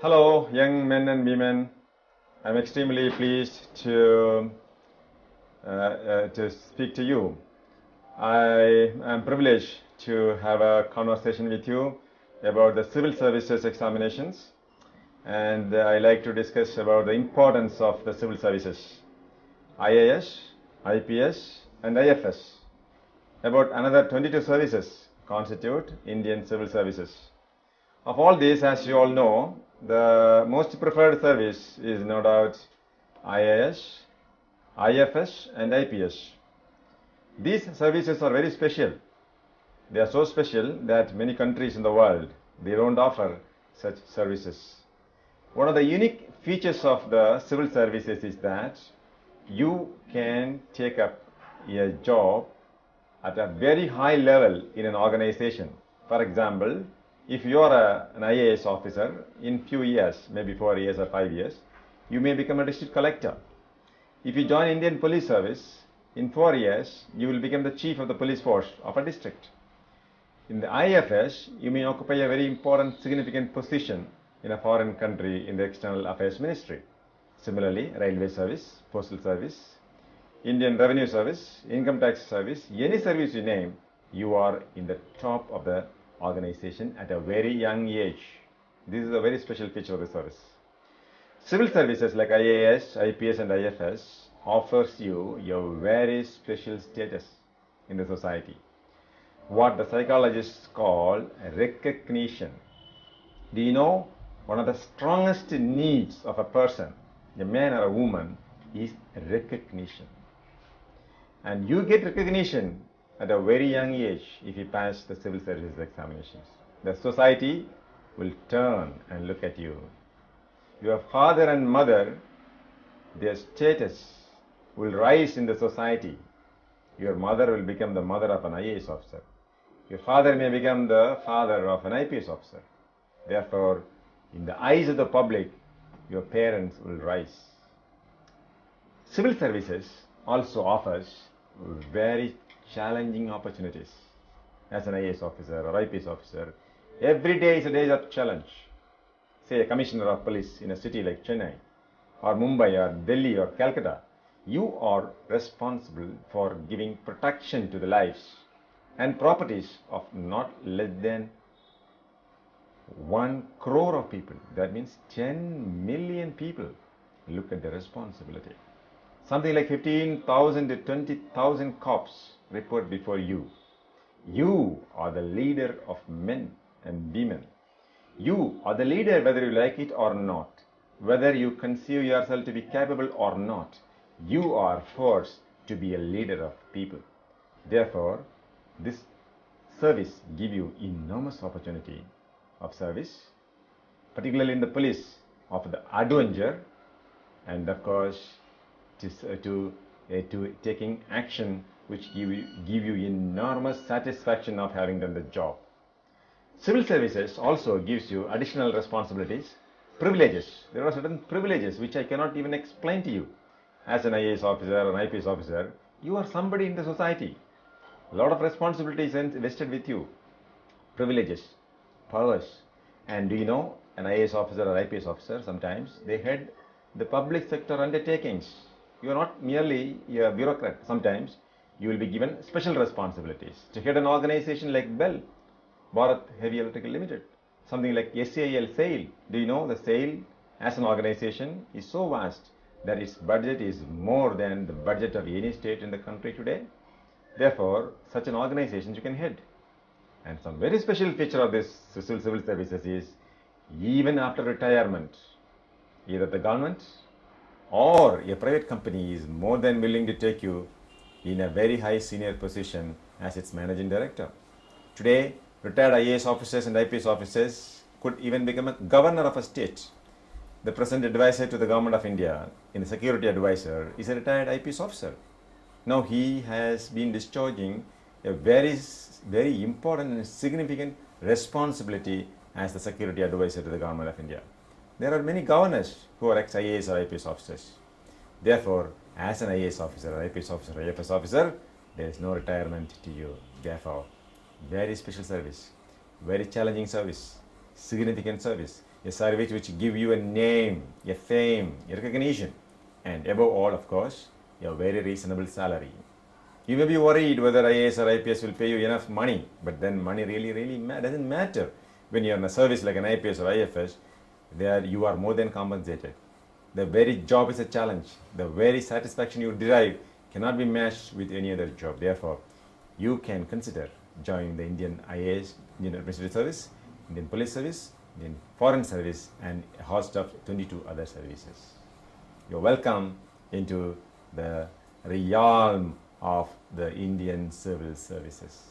Hello, young men and women. I'm extremely pleased to speak to you. I am privileged to have a conversation with you about the civil services examinations, and I like to discuss about the importance of the civil services, IAS, IPS, and IFS. About another 22 services constitute Indian civil services. Of all these, as you all know, the most preferred service is no doubt IAS, IFS, and IPS. These services are very special. They are so special that many countries in the world, they don't offer such services. One of the unique features of the civil services is that you can take up a job at a very high level in an organization. For example, if you are an IAS officer, in few years, maybe 4 years or 5 years, you may become a district collector. If you join Indian police service, in 4 years, you will become the chief of the police force of a district. In the IFS, you may occupy a very important, significant position in a foreign country in the External Affairs Ministry. Similarly, railway service, postal service, Indian Revenue Service, Income Tax Service, any service you name, you are in the top of the organization at a very young age. This is a very special feature of the service. Civil services like IAS, IPS, and IFS offers you a very special status in the society. What the psychologists call recognition. Do you know one of the strongest needs of a person, a man or a woman, is recognition. And you get recognition at a very young age if you pass the civil services examinations. The society will turn and look at you. Your father and mother, their status will rise in the society. Your mother will become the mother of an IAS officer. Your father may become the father of an IPS officer. Therefore, in the eyes of the public, your parents will rise. Civil services also offers very challenging opportunities. As an IAS officer or IPS officer, every day is a day of challenge. Say a commissioner of police in a city like Chennai or Mumbai or Delhi or Calcutta, you are responsible for giving protection to the lives and properties of not less than 1 crore of people. That means 10 million people. Look at the responsibility. Something like 15,000 to 20,000 cops report before you. You are the leader of men and women. You are the leader whether you like it or not, whether you conceive yourself to be capable or not. You are forced to be a leader of people. Therefore, this service gives you enormous opportunity of service, particularly in the police, of the adventure, and of course to taking action which give you enormous satisfaction of having done the job. Civil services also gives you additional responsibilities, privileges. There are certain privileges which I cannot even explain to you. As an IAS officer or an IPS officer, you are somebody in the society. A lot of responsibilities vested with you, privileges, powers. And do you know, an IAS officer or IPS officer, sometimes they head the public sector undertakings. You are not merely a bureaucrat. Sometimes you will be given special responsibilities to head an organization like BEL, Bharat Heavy Electrical Limited, something like SAIL. Do you know the SAIL as an organization is so vast that its budget is more than the budget of any state in the country today? Therefore, such an organization you can head. And some very special feature of this civil services is, even after retirement, either the government or a private company is more than willing to take you in a very high senior position as its managing director. Today, retired IAS officers and IPS officers could even become a governor of a state. The present advisor to the government of India, in the security advisor, is a retired IPS officer. Now he has been discharging a very important and significant responsibility as the security advisor to the government of India. There are many governors who are ex-IAS or IPS officers. Therefore, as an IAS officer or IPS officer or IFS officer, there is no retirement to you. Therefore, very special service, very challenging service, significant service. a service which give you a name, a fame, a recognition, and above all, of course, a very reasonable salary. You may be worried whether IAS or IPS will pay you enough money, but then money really doesn't matter. When you're in a service like an IPS or IFS, there you are more than compensated. The very job is a challenge. The very satisfaction you derive cannot be matched with any other job. Therefore, you can consider joining the Indian IAS, Indian Administrative Service, Indian Police Service, Indian Foreign Service, and a host of 22 other services. You're welcome into the realm of the Indian civil services.